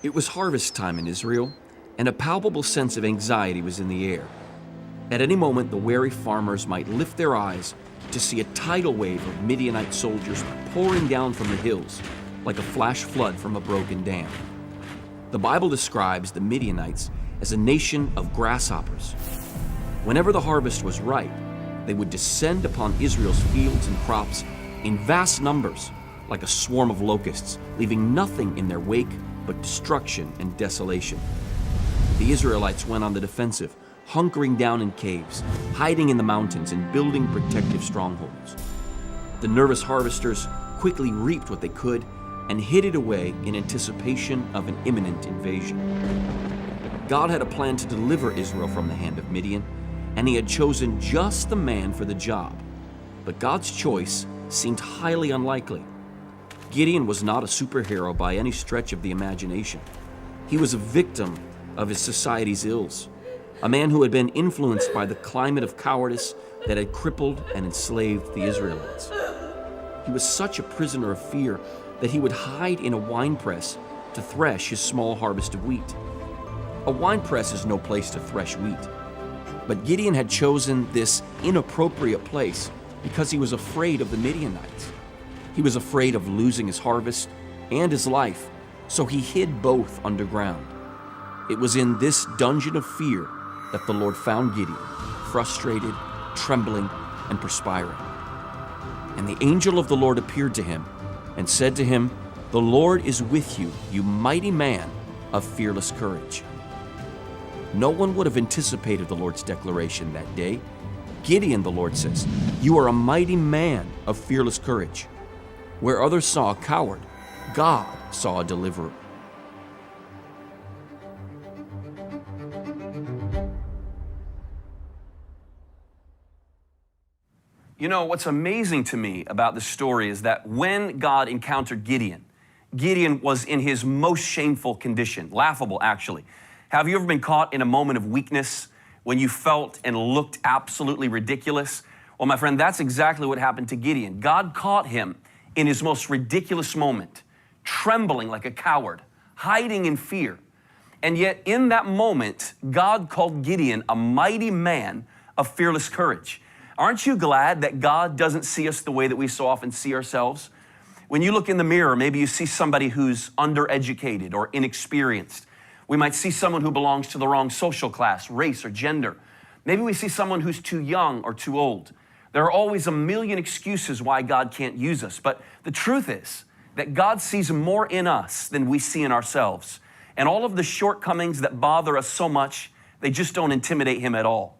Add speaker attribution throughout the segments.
Speaker 1: It was harvest time in Israel, and a palpable sense of anxiety was in the air. At any moment, the wary farmers might lift their eyes to see a tidal wave of Midianite soldiers pouring down from the hills like a flash flood from a broken dam. The Bible describes the Midianites as a nation of grasshoppers. Whenever the harvest was ripe, they would descend upon Israel's fields and crops in vast numbers, like a swarm of locusts, leaving nothing in their wake but destruction and desolation. The Israelites went on the defensive, hunkering down in caves, hiding in the mountains, and building protective strongholds. The nervous harvesters quickly reaped what they could and hid it away in anticipation of an imminent invasion. God had a plan to deliver Israel from the hand of Midian, and he had chosen just the man for the job. But God's choice seemed highly unlikely. Gideon was not a superhero by any stretch of the imagination. He was a victim of his society's ills, a man who had been influenced by the climate of cowardice that had crippled and enslaved the Israelites. He was such a prisoner of fear that he would hide in a winepress to thresh his small harvest of wheat. A winepress is no place to thresh wheat, but Gideon had chosen this inappropriate place because he was afraid of the Midianites. He was afraid of losing his harvest and his life, so he hid both underground. It was in this dungeon of fear that the Lord found Gideon, frustrated, trembling, and perspiring. And the angel of the Lord appeared to him and said to him, "The Lord is with you, you mighty man of fearless courage." No one would have anticipated the Lord's declaration that day. Gideon, the Lord says, "You are a mighty man of fearless courage." Where others saw a coward, God saw a deliverer.
Speaker 2: You know, what's amazing to me about this story is that when God encountered Gideon, Gideon was in his most shameful condition, laughable actually. Have you ever been caught in a moment of weakness when you felt and looked absolutely ridiculous? Well, my friend, that's exactly what happened to Gideon. God caught him in his most ridiculous moment, trembling like a coward, hiding in fear. And yet in that moment, God called Gideon a mighty man of fearless courage. Aren't you glad that God doesn't see us the way that we so often see ourselves? When you look in the mirror, maybe you see somebody who's undereducated or inexperienced. We might see someone who belongs to the wrong social class, race, or gender. Maybe we see someone who's too young or too old. There are always a million excuses why God can't use us, but the truth is that God sees more in us than we see in ourselves. And all of the shortcomings that bother us so much, they just don't intimidate him at all.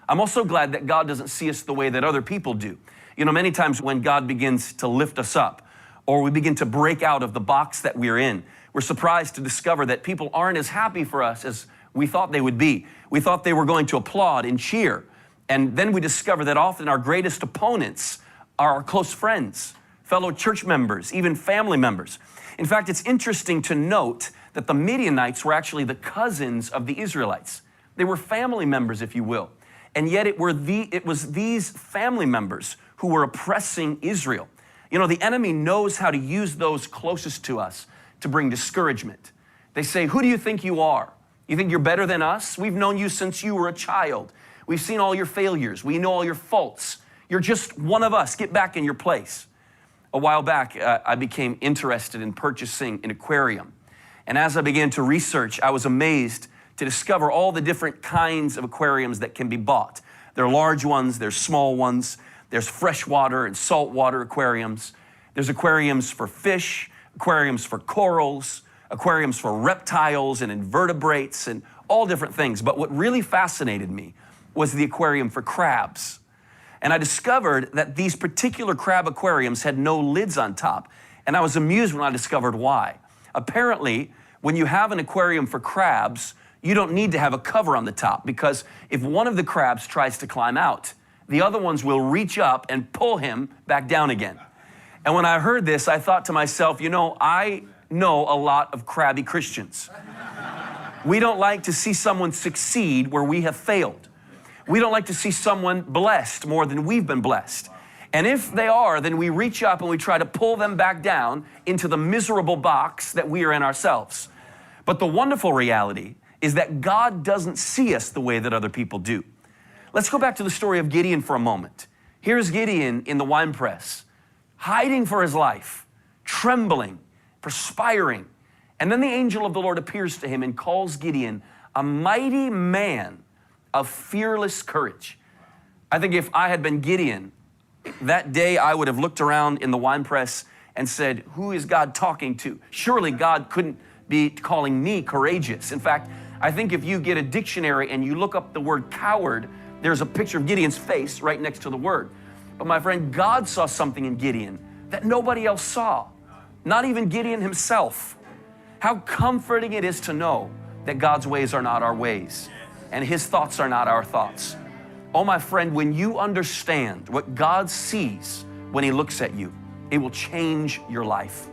Speaker 2: I'm also glad that God doesn't see us the way that other people do. You know, many times when God begins to lift us up, or we begin to break out of the box that we're in, we're surprised to discover that people aren't as happy for us as we thought they would be. We thought they were going to applaud and cheer. And then we discover that often our greatest opponents are our close friends, fellow church members, even family members. In fact, it's interesting to note that the Midianites were actually the cousins of the Israelites. They were family members, if you will. And yet it was these family members who were oppressing Israel. You know, the enemy knows how to use those closest to us to bring discouragement. They say, "Who do you think you are? You think you're better than us? We've known you since you were a child. We've seen all your failures. We know all your faults. You're just one of us. Get back in your place." A while back, I became interested in purchasing an aquarium. And as I began to research, I was amazed to discover all the different kinds of aquariums that can be bought. There are large ones, there's small ones, there's freshwater and saltwater aquariums. There's aquariums for fish, aquariums for corals, aquariums for reptiles and invertebrates and all different things. But what really fascinated me was the aquarium for crabs. And I discovered that these particular crab aquariums had no lids on top. And I was amused when I discovered why. Apparently, when you have an aquarium for crabs, you don't need to have a cover on the top, because if one of the crabs tries to climb out, the other ones will reach up and pull him back down again. And when I heard this, I thought to myself, you know, I know a lot of crabby Christians. We don't like to see someone succeed where we have failed. We don't like to see someone blessed more than we've been blessed. And if they are, then we reach up and we try to pull them back down into the miserable box that we are in ourselves. But the wonderful reality is that God doesn't see us the way that other people do. Let's go back to the story of Gideon for a moment. Here's Gideon in the winepress, hiding for his life, trembling, perspiring. And then the angel of the Lord appears to him and calls Gideon a mighty man of fearless courage. I think if I had been Gideon, that day I would have looked around in the winepress and said, who is God talking to? Surely God couldn't be calling me courageous. In fact, I think if you get a dictionary and you look up the word coward, there's a picture of Gideon's face right next to the word. But my friend, God saw something in Gideon that nobody else saw, not even Gideon himself. How comforting it is to know that God's ways are not our ways and His thoughts are not our thoughts. Oh, my friend, when you understand what God sees when He looks at you, it will change your life.